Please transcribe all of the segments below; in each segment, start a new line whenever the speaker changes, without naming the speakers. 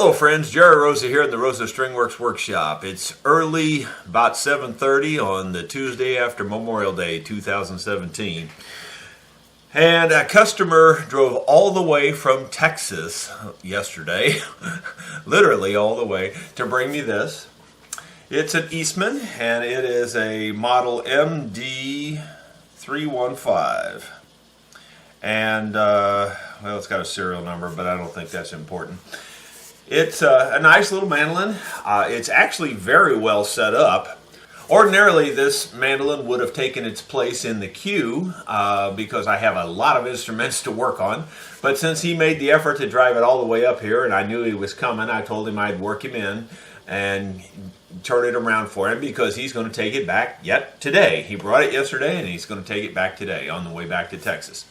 Hello friends, Jerry Rosa here in the Rosa Stringworks Workshop. It's early, about 7:30 on the Tuesday after Memorial Day 2017. And a customer drove all the way from Texas yesterday, literally all the way, to bring me this. It's an Eastman and it is a model MD315. And, well, it's got a serial number, but I don't think that's important. It's a nice little mandolin. It's actually very well set up. Ordinarily, this mandolin would have taken its place in the queue because I have a lot of instruments to work on. But since he made the effort to drive it all the way up here and I knew he was coming, I told him I'd work him in and turn it around for him because he's going to take it back yet today. He brought it yesterday and he's going to take it back today on the way back to Texas.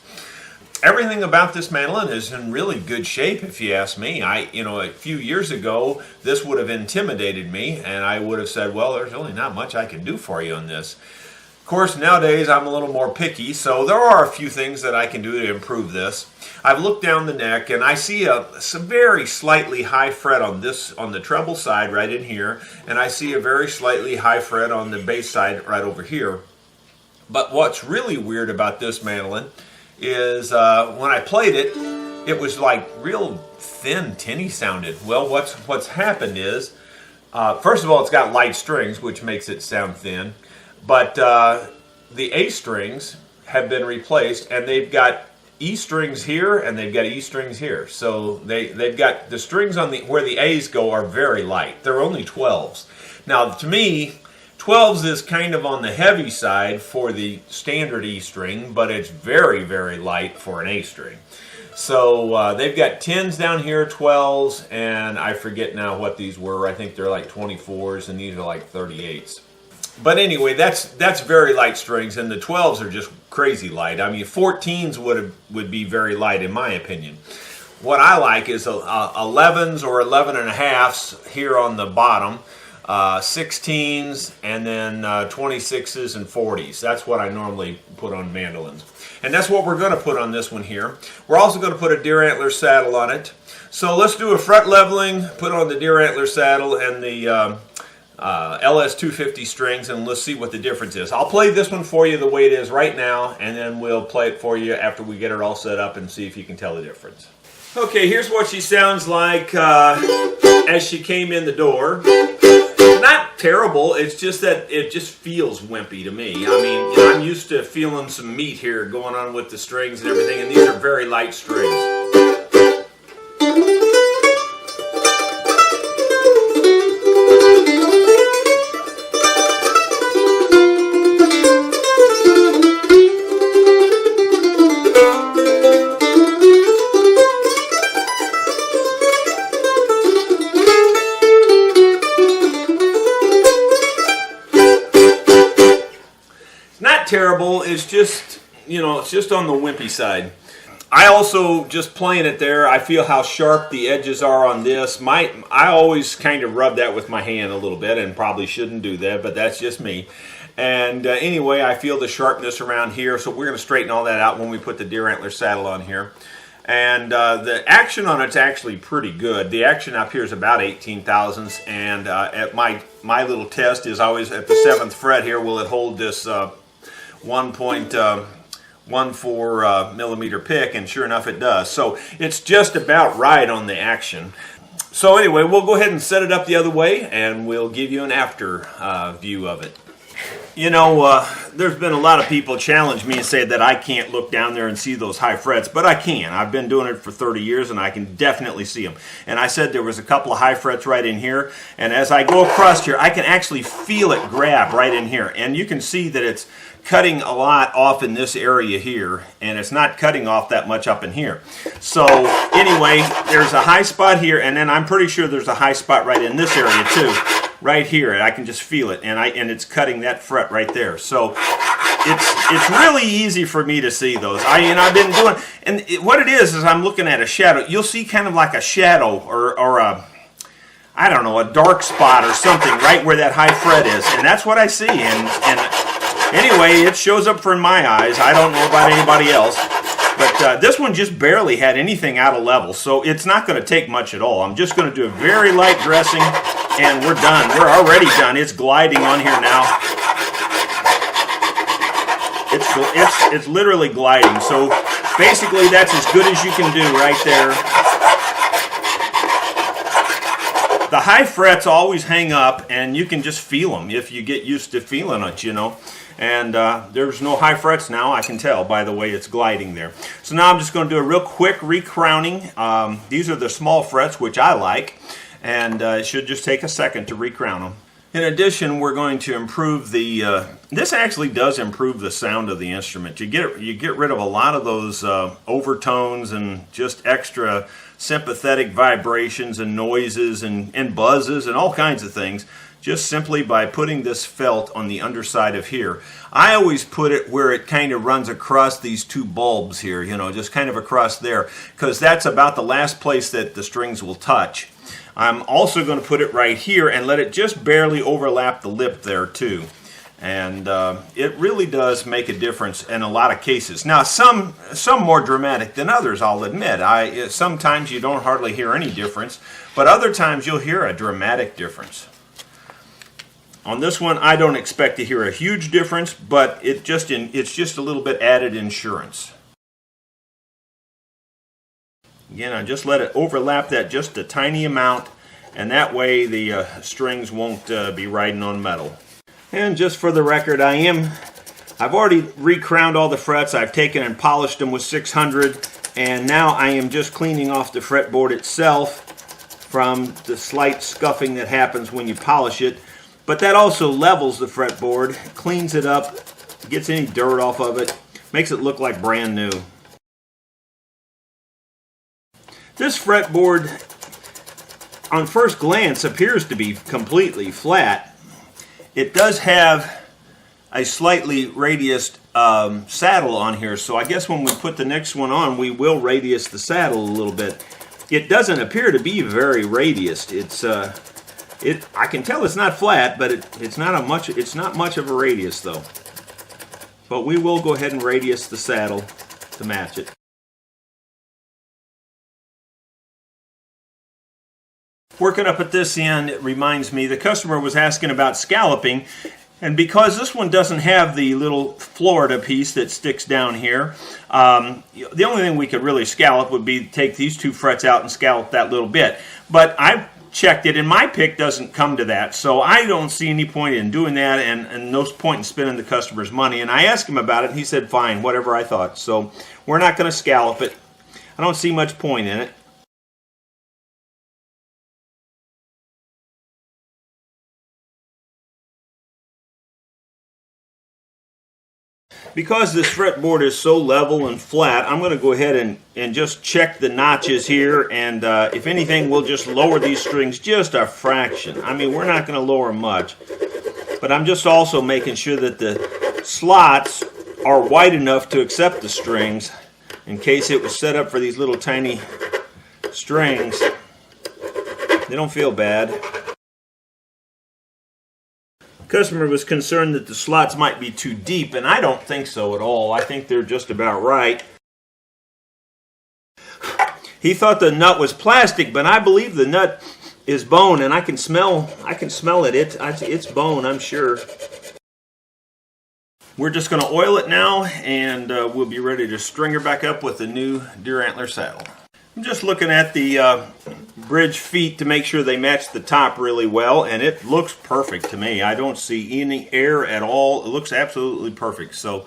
Everything about this mandolin is in really good shape, if you ask me. A few years ago, this would have intimidated me, and I would have said, well, there's really not much I can do for you on this. Of course, nowadays, I'm a little more picky, so there are a few things that I can do to improve this. I've looked down the neck, and I see some very slightly high fret on the treble side right in here, and I see a very slightly high fret on the bass side right over here. But what's really weird about this mandolin is when I played it, it was like real thin, tinny sounded. Well, what's happened is, first of all, it's got light strings, which makes it sound thin. But the A strings have been replaced, and they've got E strings here, and they've got E strings here. So they've got the strings on where the A's go are very light. They're only 12s. Now, to me, 12s is kind of on the heavy side for the standard E string, but it's very, very light for an A string. So they've got 10s down here, 12s, and I forget now what these were. I think they're like 24s, and these are like 38s. But anyway, that's very light strings, and the 12s are just crazy light. I mean, 14s would be very light in my opinion. What I like is 11s or 11.5s here on the bottom. 16s, and then 26s and 40s. That's what I normally put on mandolins. And that's what we're going to put on this one here. We're also going to put a deer antler saddle on it. So let's do a fret leveling, put on the deer antler saddle and the LS250 strings, and let's see what the difference is. I'll play this one for you the way it is right now, and then we'll play it for you after we get it all set up and see if you can tell the difference. Okay, here's what she sounds like as she came in the door. Not terrible, it's just that it just feels wimpy to me. I mean, I'm used to feeling some meat here going on with the strings and everything, and these are very light strings. Terrible. It's just, it's just on the wimpy side. I also, just playing it there, I feel how sharp the edges are on this. I always kind of rub that with my hand a little bit, and probably shouldn't do that, but that's just me. And anyway, I feel the sharpness around here, so we're going to straighten all that out when we put the deer antler saddle on here. And the action on it's actually pretty good. The action up here is about 18 thousandths, and at my little test is always at the 7th fret here, will it hold this 1.14 millimeter pick, and sure enough it does. So it's just about right on the action. So anyway, we'll go ahead and set it up the other way, and we'll give you an after view of it. There's been a lot of people challenge me and say that I can't look down there and see those high frets, but I can. I've been doing it for 30 years, and I can definitely see them. And I said there was a couple of high frets right in here, and as I go across here, I can actually feel it grab right in here. And you can see that it's cutting a lot off in this area here, and it's not cutting off that much up in here. So anyway, there's a high spot here, and then I'm pretty sure there's a high spot right in this area too. Right here, I can just feel it, and it's cutting that fret right there. So it's really easy for me to see those. I've been doing, and what it is I'm looking at a shadow. You'll see kind of like a shadow or a, I don't know, a dark spot or something right where that high fret is, and that's what I see. And anyway, it shows up for my eyes. I don't know about anybody else. But this one just barely had anything out of level, so it's not going to take much at all. I'm just going to do a very light dressing, and we're done. We're already done. It's gliding on here now. It's literally gliding, so basically that's as good as you can do right there. The high frets always hang up, and you can just feel them if you get used to feeling it, you know. And there's no high frets now, I can tell by the way it's gliding there. So now I'm just going to do a real quick recrowning. These are the small frets, which I like, and it should just take a second to recrown them. In addition, we're going to improve the, this actually does improve the sound of the instrument. You get rid of a lot of those overtones and just extra sympathetic vibrations and noises and buzzes and all kinds of things, just simply by putting this felt on the underside of here. I always put it where it kind of runs across these two bulbs here, you know, just kind of across there, because that's about the last place that the strings will touch. I'm also going to put it right here and let it just barely overlap the lip there too. And it really does make a difference in a lot of cases. Now, some more dramatic than others, I'll admit. Sometimes you don't hardly hear any difference, but other times you'll hear a dramatic difference. On this one, I don't expect to hear a huge difference, but it's just a little bit added insurance. Again, I just let it overlap that just a tiny amount, and that way the strings won't be riding on metal. And just for the record, I've already recrowned all the frets. I've taken and polished them with 600, and now I am just cleaning off the fretboard itself from the slight scuffing that happens when you polish it. But that also levels the fretboard, cleans it up, gets any dirt off of it, makes it look like brand new. This fretboard, on first glance, appears to be completely flat. It does have a slightly radiused saddle on here, so I guess when we put the next one on, we will radius the saddle a little bit. It doesn't appear to be very radiused. I can tell it's not flat, but it's not much of a radius though. But we will go ahead and radius the saddle to match it. Working up at this end, it reminds me, the customer was asking about scalloping, and because this one doesn't have the little Florida piece that sticks down here, the only thing we could really scallop would be take these two frets out and scallop that little bit. But I've checked it, and my pick doesn't come to that, so I don't see any point in doing that, and no point in spending the customer's money. And I asked him about it, and he said, fine, whatever I thought. So we're not going to scallop it. I don't see much point in it. Because this fretboard is so level and flat, I'm going to go ahead and just check the notches here, and if anything, we'll just lower these strings just a fraction. I mean, we're not going to lower much, but I'm just also making sure that the slots are wide enough to accept the strings in case it was set up for these little tiny strings. They don't feel bad. Customer was concerned that the slots might be too deep, and I don't think so at all. I think they're just about right. He thought the nut was plastic, but I believe the nut is bone, and I can smell it. It's bone, I'm sure. We're just going to oil it now, and we'll be ready to string her back up with the new deer antler saddle. I'm just looking at the bridge feet to make sure they match the top really well, and it looks perfect to me. I don't see any air at all. It looks absolutely perfect. So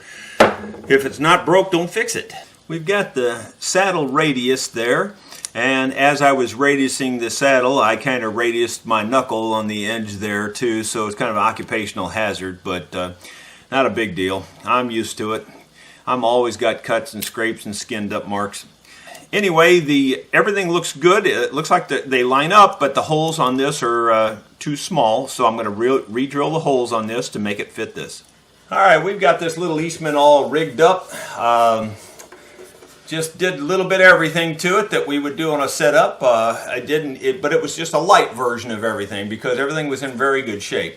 if it's not broke, don't fix it. We've got the saddle radius there, and as I was radiusing the saddle, I kind of radiused my knuckle on the edge there too, so it's kind of an occupational hazard, but not a big deal. I'm used to it. I'm always got cuts and scrapes and skinned up marks. Anyway, everything looks good. It looks like they line up, but the holes on this are too small, so I'm going to re-drill the holes on this to make it fit this. All right, we've got this little Eastman all rigged up. Just did a little bit of everything to it that we would do on a setup. But it was just a light version of everything because everything was in very good shape.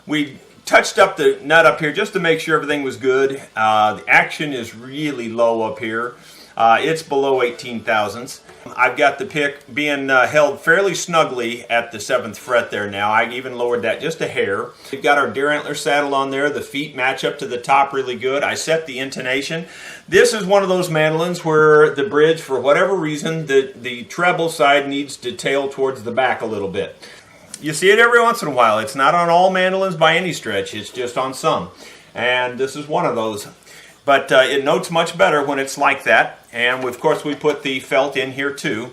We touched up the nut up here just to make sure everything was good. The action is really low up here. It's below 18 thousandths. I've got the pick being held fairly snugly at the 7th fret there now. I even lowered that just a hair. We've got our deer antler saddle on there. The feet match up to the top really good. I set the intonation. This is one of those mandolins where the bridge, for whatever reason, the treble side needs to tail towards the back a little bit. You see it every once in a while. It's not on all mandolins by any stretch. It's just on some. And this is one of those. But it notes much better when it's like that. And of course we put the felt in here too.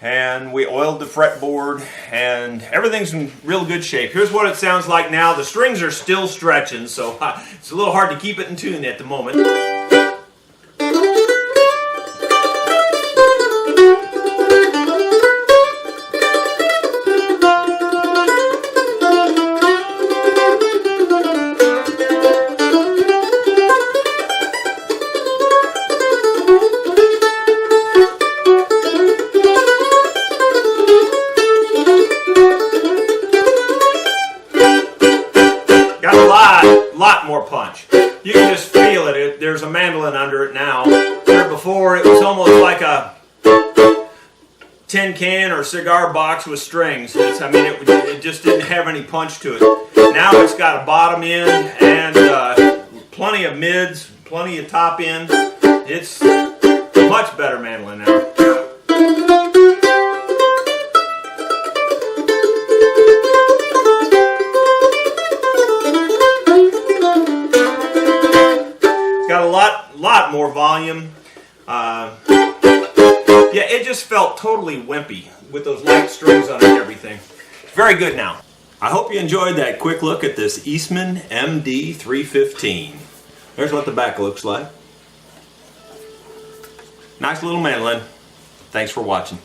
And we oiled the fretboard and everything's in real good shape. Here's what it sounds like now. The strings are still stretching, so it's a little hard to keep it in tune at the moment. Lot more punch. You can just feel it. There's a mandolin under it now. Where before it was almost like a tin can or cigar box with strings. It just didn't have any punch to it. Now it's got a bottom end and plenty of mids, plenty of top end. It's a much better mandolin now. Got a lot more volume. Yeah, it just felt totally wimpy with those light strings on it and everything. Very good now. I hope you enjoyed that quick look at this Eastman MD315. There's what the back looks like. Nice little mandolin. Thanks for watching.